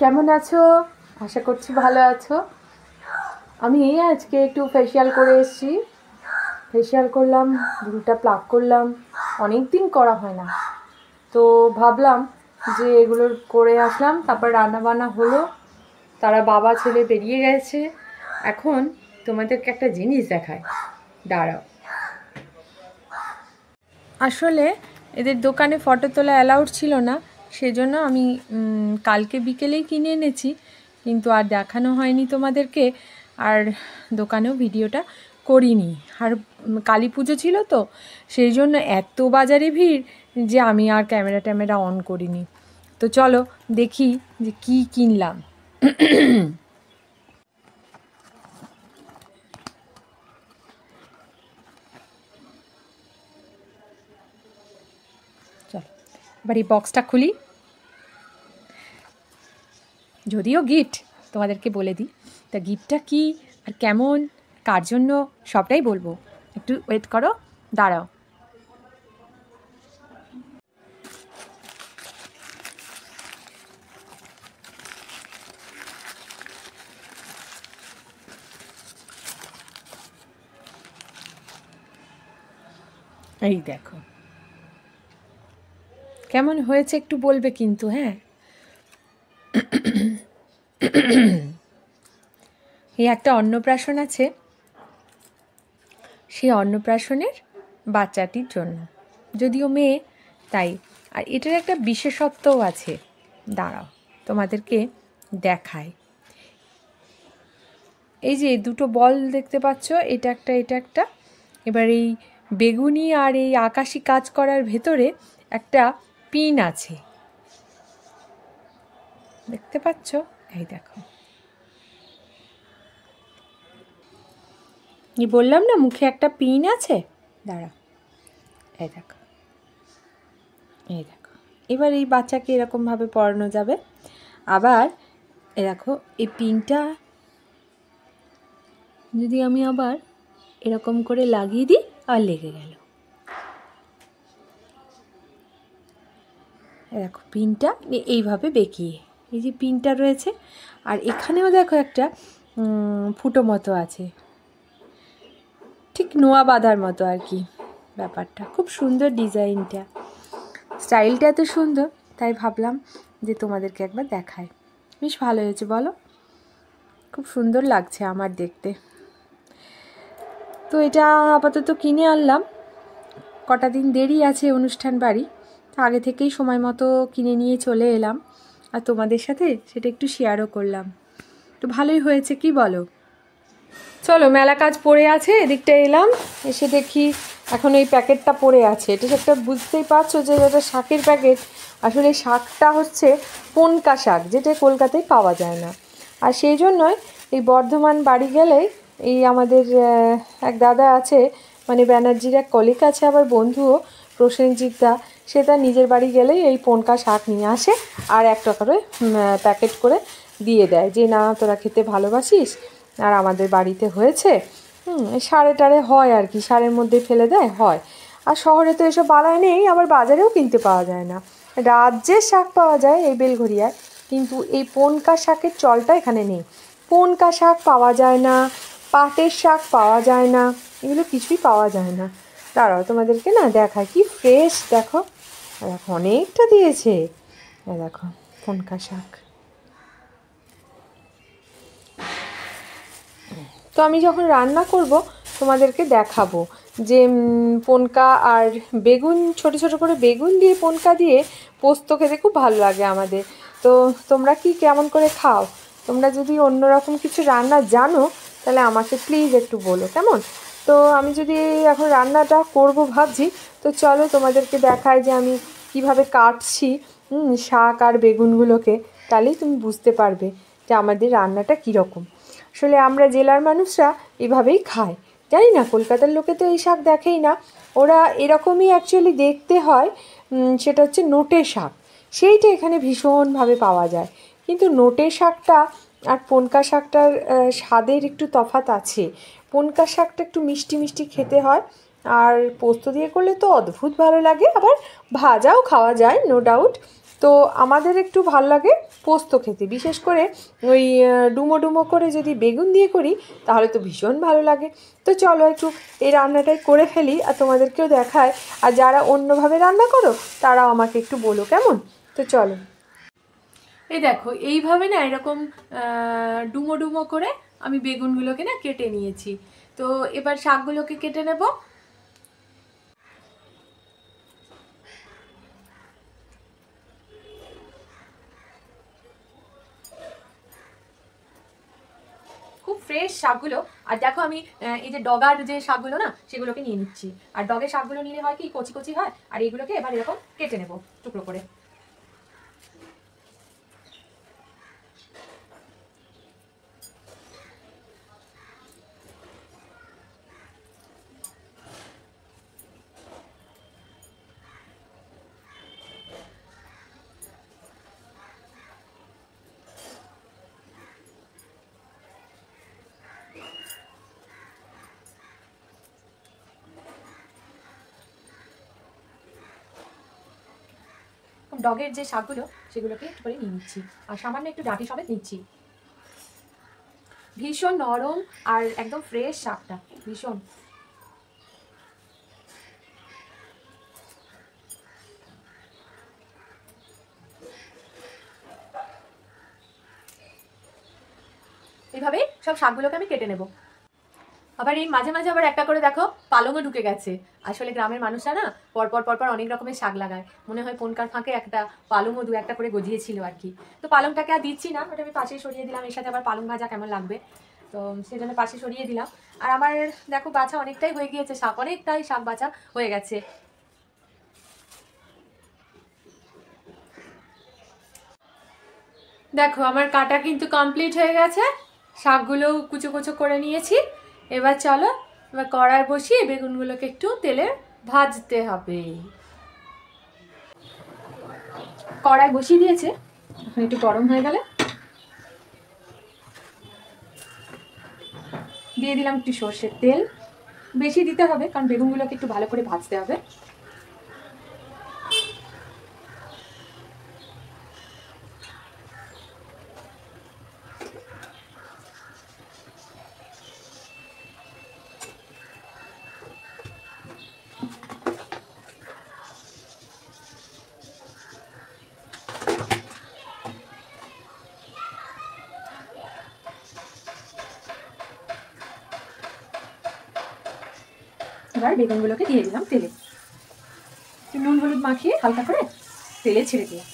কেমন আছো? আশা করছি ভালো আছো। আমি আজকে একটু ফেসিয়াল করে এসেছি। ফেসিয়াল করলাম, চুলটা প্লাক করলাম, অনেক দিন করা হয় না, তো ভাবলাম যে এগুলো করে আসলাম। তারপর রান্নাবান্না হলো, তারা বাবা ছেলে বেরিয়ে গেছে। এখন তোমাদেরকে একটা জিনিস দেখায়, দাঁড়াও। আসলে এদের দোকানে ফটো তোলা অ্যালাউড ছিল না, সেজন্য আমি কালকে বিকেলেই কিনে এনেছি, কিন্তু আর দেখানো হয়নি তোমাদেরকে, আর দোকানেও ভিডিওটা করিনি। আর কালী পুজো ছিল তো, সেই জন্য এত বাজারে ভিড় যে আমি আর ক্যামেরা অন করিনি। তো চলো দেখি যে কি কিনলাম। চলো এবার এই বক্সটা খুলি, যদিও গিফট তোমাদেরকে বলে দিই। তা গিফটটা কি আর কেমন, কার জন্য, সবটাই বলবো, একটু ওয়েট করো, দাঁড়াও। এই দেখো কেমন হয়েছে একটু বলবে কিন্তু, হ্যাঁ। এই একটা অন্নপ্রাশন আছে, সেই অন্নপ্রাশনের বাচ্চাটির জন্য, যদিও মেয়ে তাই। আর এটার একটা বিশেষত্বও আছে, দাঁড়াও তোমাদেরকে দেখায়। এই যে দুটো বল দেখতে পাচ্ছ, এটা একটা। এবার এই বেগুনি আর এই আকাশি কাজ করার ভেতরে একটা পিন আছে, দেখতে পাচ্ছ? এই দেখো, বললাম না মুখে একটা পিন আছে, দাঁড়া, এই দেখো। এবার এই বাচ্চাকে এরকমভাবে পরানো যাবে। আবার এ দেখো, এই পিনটা যদি আমি আবার এরকম করে লাগিয়ে দিই, আর লেগে গেল। দেখো পিনটা এইভাবে বেঁকিয়ে, এই যে পিনটা রয়েছে, আর এখানেও দেখো একটা ফুটো মতো আছে, ঠিক নোয়া বাঁধার মতো আর কি। ব্যাপারটা খুব সুন্দর, ডিজাইনটা, স্টাইলটা এত সুন্দর, তাই ভাবলাম যে তোমাদেরকে একবার দেখাই। বেশ ভালো হয়েছে বলো, খুব সুন্দর লাগছে আমার দেখতে। তো এটা আপাতত কিনে আনলাম, কটা দিন দেরি আছে অনুষ্ঠান বাড়ি, আগে থেকেই সময় মতো কিনে নিয়ে চলে এলাম, আর তোমাদের সাথে সেটা একটু শেয়ারও করলাম। তো ভালোই হয়েছে, কি বলো? চলো, মেলা কাজ পড়ে আছে, এদিকটা এলাম, এসে দেখি এখন এই প্যাকেটটা পড়ে আছে। এটা একটা বুঝতেই পারছো যে এটা শাকের প্যাকেট। আসলে শাকটা হচ্ছে পনকা শাক, যেটা কলকাতায় পাওয়া যায় না। আর সেই জন্যই এই বর্ধমান বাড়ি গেলেই এই আমাদের এক দাদা আছে, মানে ব্যানার্জির এক কলিগ আছে, আবার বন্ধুও, প্রসেনজিৎ দা, সে তার নিজের বাড়ি গেলেই এই পনকা শাক নিয়ে আসে, আর একটা করে প্যাকেট করে দিয়ে দেয়, যে না তোরা খেতে ভালোবাসিস, আর আমাদের বাড়িতে হয়েছে, সারে টারে হয় আর কি, সারের মধ্যে ফেলে দেয়, হয়। আর শহরে তো এসব বালায় নেই, আবার বাজারেও কিনতে পাওয়া যায় না। রাজ্যের শাক পাওয়া যায় এই বেলঘরিয়ায়, কিন্তু এই পনকা শাকের চলটা এখানে নেই। পনকা শাক পাওয়া যায় না, পাটের শাক পাওয়া যায় না, এগুলো কিছুই পাওয়া যায় না। দাঁড়াও তোমাদেরকে না দেখায়, কি ফ্রেশ দেখো, দেখো অনেকটা দিয়েছে, দেখো পনকা শাক। তো আমি যখন রান্না করব তোমাদেরকে দেখাবো যে পনকা আর বেগুন, ছোট ছোট করে বেগুন দিয়ে পনকা দিয়ে পোস্ত খেতে খুব ভালো লাগে আমাদের। তো তোমরা কি কেমন করে খাও? তোমরা যদি অন্যরকম কিছু রান্না জানো তাহলে আমাকে প্লিজ একটু বলো, কেমন? তো আমি যদি এখন রান্নাটা করব ভাবছি, তো চলো তোমাদেরকে দেখাই যে আমি কিভাবে কাটছি শাক আর বেগুনগুলোকে, তাহলেই তুমি বুঝতে পারবে যে আমাদের রান্নাটা কীরকম। আসলে আমরা জেলার মানুষরা এভাবেই খায়, জানি না কলকাতার লোকে তো এই শাক দেখেই না, ওরা এরকমই অ্যাকচুয়ালি দেখতে হয়। সেটা হচ্ছে নোটে শাক, সেইটা এখানে ভীষণভাবে পাওয়া যায়, কিন্তু নোটে শাকটা আর পনকা শাকটার স্বাদের একটু তফাৎ আছে। পনকা শাকটা একটু মিষ্টি মিষ্টি খেতে হয়, আর পোস্ত দিয়ে করলে তো অদ্ভুত ভালো লাগে, আবার ভাজাও খাওয়া যায় নো ডাউট, তো আমাদের একটু ভাল লাগে পোস্ত খেতে, বিশেষ করে ওই ডুমো ডুমো করে যদি বেগুন দিয়ে করি তাহলে তো ভীষণ ভালো লাগে। তো চলো একটু এই রান্নাটাই করে ফেলি আর তোমাদেরকেও দেখায়, আর যারা অন্যভাবে রান্না করো তারাও আমাকে একটু বলো কেমন। তো চলো, এই দেখো এইভাবে না এরকম ডুমো ডুমো করে আমি বেগুনগুলোকে না কেটে নিয়েছি। তো এবার শাকগুলোকে কেটে নেব। খুব ফ্রেশ শাকগুলো। আর দেখো আমি এই যে ডগার যে শাকগুলো না সেগুলোকে নিয়ে নিচ্ছি। আর ডগের শাকগুলো নিলে হয় কি কচি কচি হয়, আর এইগুলোকে এবার এরকম কেটে নেব টুকরো করে। ডগের যে শাকগুলো সেগুলোকে একটু করে নিয়ে নিচ্ছি, আর সামান্য একটু ডাঁটি সমেত নিচ্ছি। ভীষণ নরম আর একদম ফ্রেশ শাকটা, ভীষণ। এইভাবে সব শাকগুলোকে আমি কেটে নেব। আবার এই মাঝে মাঝে আবার একটা করে দেখো পালংও ঢুকে গেছে। আসলে গ্রামের মানুষরা না পরপর পরপর অনেক রকমের শাক লাগায়, মনে হয় কোনকার ফাঁকে একটা পালংও দু একটা করে গজিয়েছিল আর কি। তো পালংটাকে আর দিচ্ছি না, ওটা আমি পাশে সরিয়ে দিলাম। এর সাথে আবার পালং ভাজা কেমন লাগবে, তো সেই জন্য পাশে সরিয়ে দিলাম। আর আমার দেখো বাছা অনেকটাই হয়ে গিয়েছে, শাক অনেকটাই শাক বাছা হয়ে গেছে। দেখো আমার কাটা কিন্তু কমপ্লিট হয়ে গেছে, শাকগুলো কুচো কুচো করে নিয়েছি। এবার চলো এবার কড়াই বসিয়ে বেগুনগুলোকে একটু তেলে ভাজতে হবে। কড়াই বসিয়ে দিয়েছে, এখন একটু গরম হয়ে গেলে দিয়ে দিলাম একটু সর্ষের তেল। বেশি দিতে হবে কারণ বেগুনগুলোকে একটু ভালো করে ভাজতে হবে। এবার বেগুনগুলোকে দিয়ে দিলাম তেলে, নুন হলুদ মাখিয়ে হালকা করে তেলে ছেড়ে দিলাম।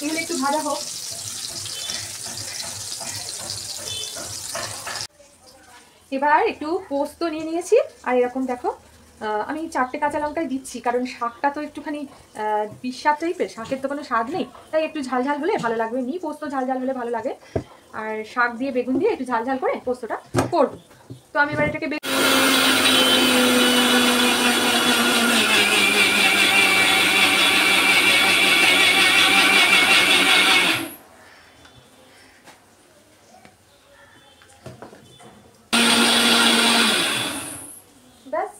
এগুলো একটু ভাজা হোক। এবার একটু পোস্ত নিয়ে নিয়েছি, আর এরকম দেখো আমি 4টে কাঁচা লঙ্কায় দিচ্ছি, কারণ শাকটা তো একটুখানি বিস্বাদ টাইপের, শাকের তো কোনো স্বাদ নেই, তাই একটু ঝাল ঝাল হলে ভালো লাগবে। নি পোস্ত ঝাল ঝাল হলে ভালো লাগে, আর শাক দিয়ে বেগুন দিয়ে একটু ঝাল ঝাল করে পোস্তটা করব। তো আমি এবার এটাকে ব্যাস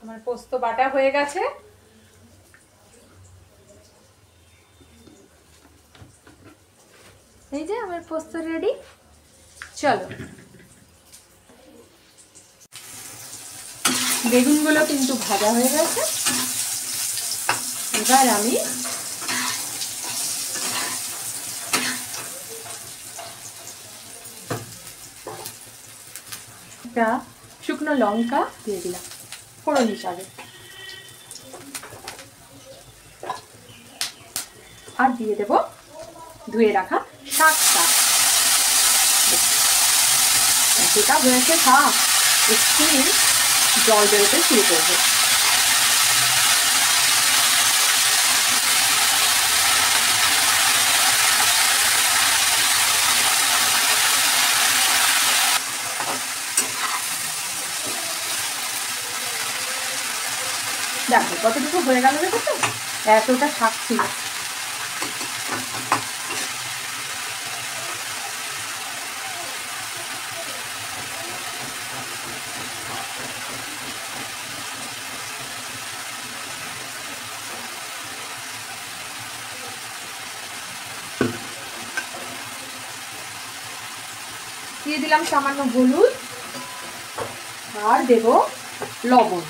আমার পোস্ত বাটা হয়ে গেছে। এই যে আমার পোস্ত রেডি। চলো, বেগুনগুলো কিন্তু ভাজা হয়ে গেছে। এবার আমি একটা শুকনো লঙ্কা দিয়ে দিলাম ফোড়ন হিসাবে, আর দিয়ে দেব ধুয়ে রাখা শাকটা। যেটা হয়েছে শাক একটু জল বেরোতে শুরু করবে। দেখো কতটুকু হয়ে গেল, দেখো তো এতটা শাক ছিল। দিয়ে দিলাম সামান্য হলুদ আর দেব লবণ।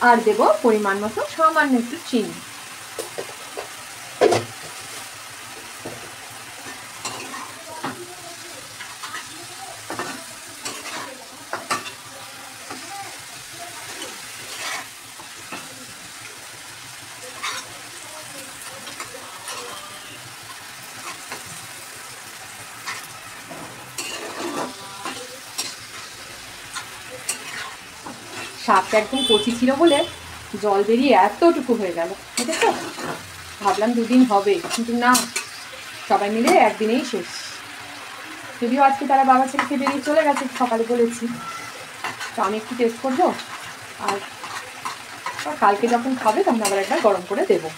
আর দেব পরিমাণ মতো সামান্য একটু চিনি। শাকটা একদম কচি ছিল বলে জল বেরিয়ে এতটুকু হয়ে গেল, বুঝেছো? ভাবলাম 2 দিন হবে, কিন্তু না, সবাই মিলে একদিনেই শেষ। যদিও আজকে তারা বাবা ছেলেকে বেরিয়ে চলে গেছে, সকালে বলেছি, তো আমি একটু টেস্ট করবো, আর কালকে যখন খাবে তখন আবার একবার গরম করে দেবো।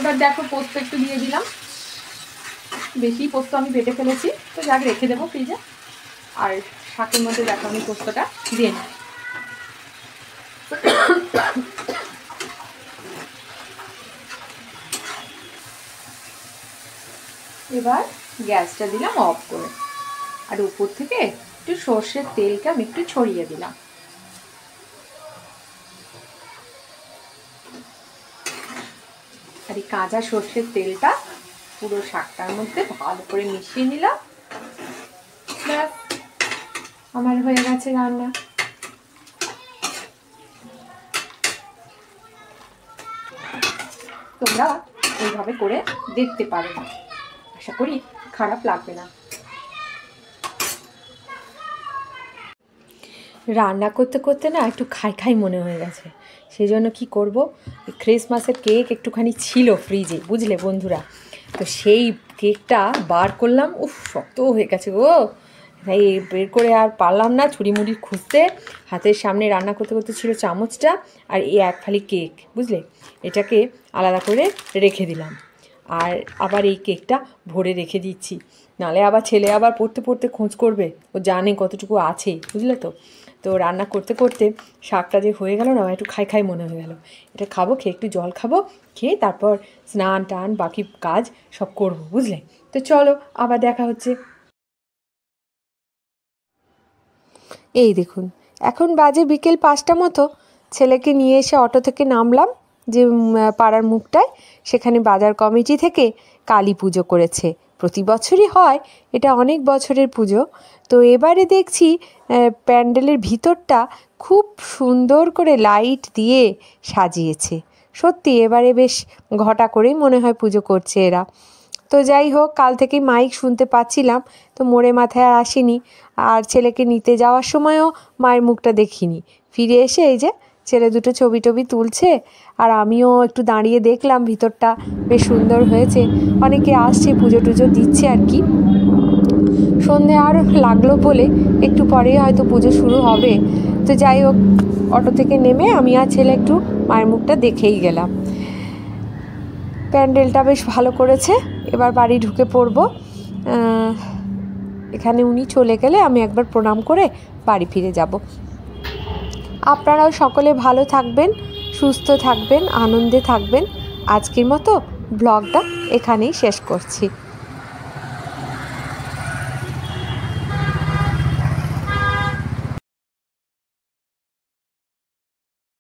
এবার দেখো পোস্ত একটু দিয়ে দিলাম, বেশি পোস্ত আমি বেটে ফেলেছি, তো যাক রেখে দেবো ফ্রিজে। আর শাকের মধ্যে দেখো আমি পোস্তটা দিয়ে নিই। এবার গ্যাসটা দিলাম অফ করে, আর উপর থেকে একটু সর্ষের তেলকে আমি একটু ছড়িয়ে দিলাম। আর এই কাঁচা সর্ষের তেলটা পুরো শাকটার মধ্যে ভালো করে মিশিয়ে নিলাম। ব্যাস, আমার হয়ে গেছে রান্না। তোমরা এইভাবে করে দেখতে পারো, আশা করি খারাপ লাগবে না। রান্না করতে করতে না একটু খাই খাই মনে হয়ে গেছে, সেই জন্য কী করবো, ক্রিসমাসের কেক একটুখানি ছিল ফ্রিজে, বুঝলে বন্ধুরা, তো সেই কেকটা বার করলাম। উফ, শক্ত হয়ে গেছে গো, তাই বের করে আর পারলাম না, ছুরি মুড়ি খুঁজতে। হাতের সামনে রান্না করতে করতে ছিল চামচটা আর এই 1 ফালি কেক, বুঝলে, এটাকে আলাদা করে রেখে দিলাম। আর আবার এই কেকটা ভরে রেখে দিচ্ছি, নাহলে আবার ছেলে আবার পড়তে পড়তে খোঁজ করবে, ও জানে কতটুকু আছে, বুঝলে তো। তো রান্না করতে করতে শাকটা যে হয়ে গেল না, একটু খাই খাই মনে হয়ে গেল। এটা খাবো, খেয়ে একটু জল খাবো, খেয়ে তারপর স্নান টান বাকি কাজ সব করবো, বুঝলে। তো চলো আবার দেখা হচ্ছে। এই দেখুন, এখন বাজে বিকেল 5টা মতো। ছেলেকে নিয়ে এসে অটো থেকে নামলাম, যে পাড়ার মুখটায়, সেখানে বাজার কমিটি থেকে কালী পুজো করেছে। প্রতি বছরই হয়, এটা অনেক বছরের পুজো। তো এবারে দেখছি প্যান্ডেলের ভিতরটা খুব সুন্দর করে লাইট দিয়ে সাজিয়েছে। সত্যি এবারে বেশ ঘটা করেই মনে হয় পুজো করছে এরা। তো যাই হোক, কাল থেকেই মাইক শুনতে পাচ্ছিলাম, তো মোড়ে মাথায় আর আসিনি। আর ছেলেকে নিতে যাওয়ার সময়ও মায়ের মুখটা দেখিনি। ফিরে এসে এই যে ছেলে দুটো ছবি টবি তুলছে, আর আমিও একটু দাঁড়িয়ে দেখলাম, ভিতরটা বেশ সুন্দর হয়েছে। অনেকে আসছে, পুজো টুজো দিচ্ছে আর কি। সন্ধে আর লাগলো বলে একটু পরেই হয়তো পুজো শুরু হবে। তো যাই হোক, অটো থেকে নেমে আমি আর ছেলে একটু মায়ের মুখটা দেখেই গেলাম। প্যান্ডেলটা বেশ ভালো করেছে। এবার বাড়ি ঢুকে পড়বো। এখানে উনি চলে গেলে আমি একবার প্রণাম করে বাড়ি ফিরে যাব। আপনারাও সকলে ভালো থাকবেন, সুস্থ থাকবেন, আনন্দে থাকবেন। আজকের মতো ব্লগটা এখানেই শেষ করছি।